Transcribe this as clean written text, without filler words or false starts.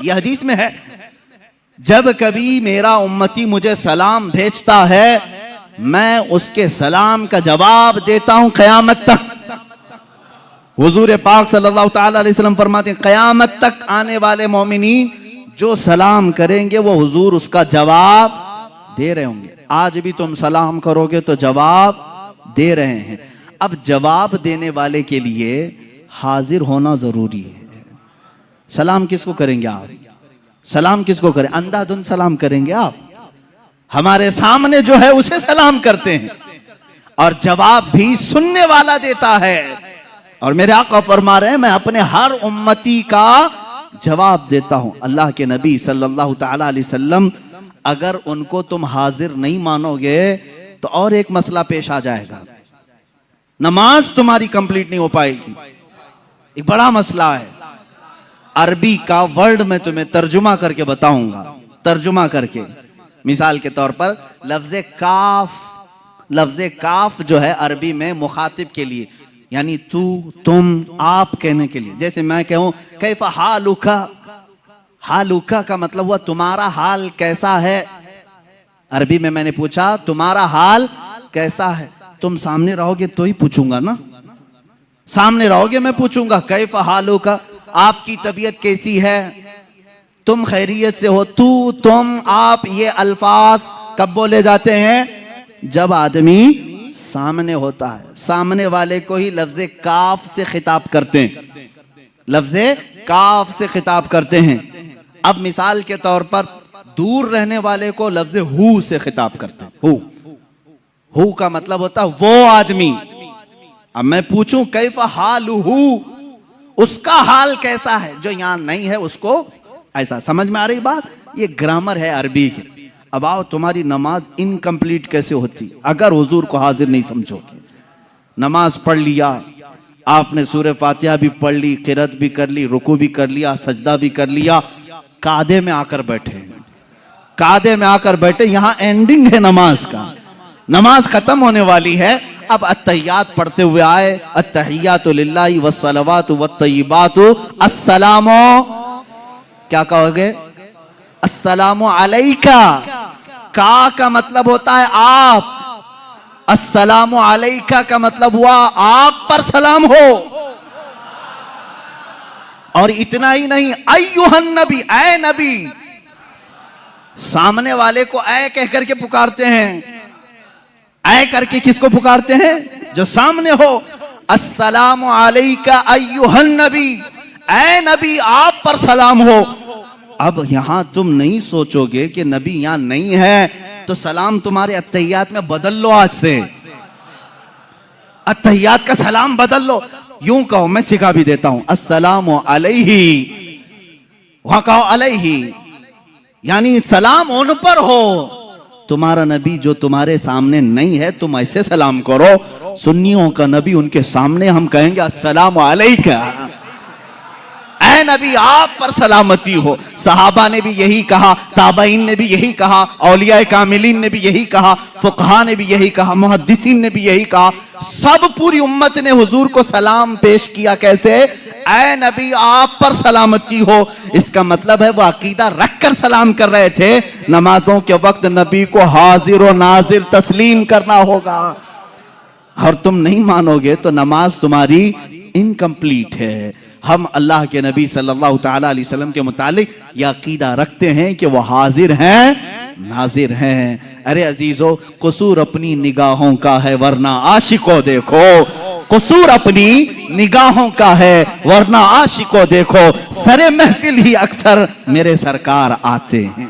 यह हदीस में है, जब कभी मेरा उम्मती मुझे सलाम भेजता है मैं उसके सलाम का जवाब देता हूं क़यामत तक। हुजूर पाक सल्लल्लाहु ताला अलैहि वसल्लम फरमाते हैं, क़यामत तक आने वाले मोमिनीन जो सलाम करेंगे वो हुजूर उसका जवाब दे रहे होंगे। आज भी तुम सलाम करोगे तो जवाब दे रहे हैं। अब जवाब देने वाले के लिए हाजिर होना जरूरी है। सलाम किसको करेंगे आप? सलाम किसको करें? अंधाधुंध सलाम करेंगे आप? हमारे सामने जो है उसे सलाम करते हैं और जवाब भी सुनने वाला देता है। और मेरे आका फरमा रहे हैं, मैं अपने हर उम्मती का जवाब देता हूं। अल्लाह के नबी सल्लल्लाहु ताला अलैहि वसल्लम, अगर उनको तुम हाजिर नहीं मानोगे तो और एक मसला पेश आ जाएगा, नमाज तुम्हारी कंप्लीट नहीं हो पाएगी। एक बड़ा मसला है। अरबी का वर्ड मैं तुम्हें तर्जुमा करके बताऊंगा। तर्जुमा करके, मिसाल के तौर पर लफ्ज़े काफ जो है अरबी में मुखातिब के लिए, यानी तू, तुम, आप कहने के लिए। जैसे मैं कहूं कैफा हालुका, हालुका का मतलब हुआ तुम्हारा हाल कैसा है। अरबी में मैंने पूछा तुम्हारा हाल कैसा है, तुम सामने रहोगे तो ही पूछूंगा ना, सामने रहोगे मैं पूछूंगा कैफा हालुका, आपकी तबीयत कैसी है, तुम खैरियत से हो। तू, तुम, आप, ये अल्फाज कब बोले जाते हैं? जब आदमी सामने होता है। सामने वाले को ही लफ्ज़े काफ से खिताब करते हैं, लफ्ज़े काफ से खिताब करते हैं। अब मिसाल के तौर पर दूर रहने वाले को लफ्ज़े हु से खिताब करते हैं। हु का मतलब होता है वो आदमी। अब मैं पूछूं कैफा हालुहु, उसका हाल कैसा है, जो यहां नहीं है उसको ऐसा। समझ में आ रही बात? ये ग्रामर है अरबी की। अब आओ, तुम्हारी नमाज इनकम्प्लीट कैसे होती अगर हुजूर को हाजिर नहीं समझोगे? नमाज पढ़ लिया आपने, सूरह फातिहा भी पढ़ ली, क़िरात भी कर ली, रुकू भी कर लिया, सजदा भी कर लिया, कादे में आकर बैठे, कादे में आकर बैठे, यहां एंडिंग है नमाज का, नमाज खत्म होने वाली है। अब अत्तहियात पढ़ते हुए आए, अत्तहियातु लिल्लाहि वस्सलावातु वत्तय्यिबातु, अस्सलामु, क्या कहोगे? अस्सलामु अलैका। का मतलब होता है आप, अस्सलामु अलैका का मतलब हुआ आप पर सलाम हो। और इतना ही नहीं, अय्युहन नबी, ऐ नबी। सामने वाले को ऐ कह करके पुकारते हैं। ऐ करके किसको पुकारते हैं? जो सामने हो। अस्सलामु अलैका अय्युहन नबी, ऐ नबी आप पर सलाम हो। अब यहां तुम नहीं सोचोगे कि नबी यहां नहीं है तो सलाम तुम्हारे अत्तहियात में बदल लो। आज से अत्तहियात का सलाम बदल लो। यूं कहो, मैं सिखा भी देता हूं, अस्सलामु अलैहि, वहां कहो अलैहि, यानी सलाम उन पर हो। तुम्हारा नबी जो तुम्हारे सामने नहीं है तुम ऐसे सलाम करो। सुन्नियों का नबी, उनके सामने हम कहेंगे अस्सलामु अलैका, ऐ नबी आप पर सलामती हो। सहाबा ने भी यही कहा, ताबईन ने भी यही कहा, औलिया कामिलीन ने भी यही कहा, फुकहा ने भी यही कहा, मुहद्दिसीन ने भी यही कहा। सब पूरी उम्मत ने हुजूर को सलाम पेश किया। कैसे? ऐ नबी आप पर सलामती हो। इसका मतलब है वो अकीदा रखकर सलाम कर रहे थे। नमाजों के वक्त नबी को हाजिर और नाजिर तस्लीम करना होगा। और तुम नहीं मानोगे तो नमाज तुम्हारी इनकम्प्लीट है। हम अल्लाह के नबी सल्लल्लाहु ताला अलैहि वसल्लम के मुतालिक यह अकीदा रखते हैं कि वो हाजिर हैं, नाजिर हैं। अरे अजीजों, कसूर अपनी निगाहों का है वरना आशिको देखो, कसूर अपनी निगाहों का है वरना आशिको देखो। सरे महफिल ही अक्सर मेरे सरकार आते हैं।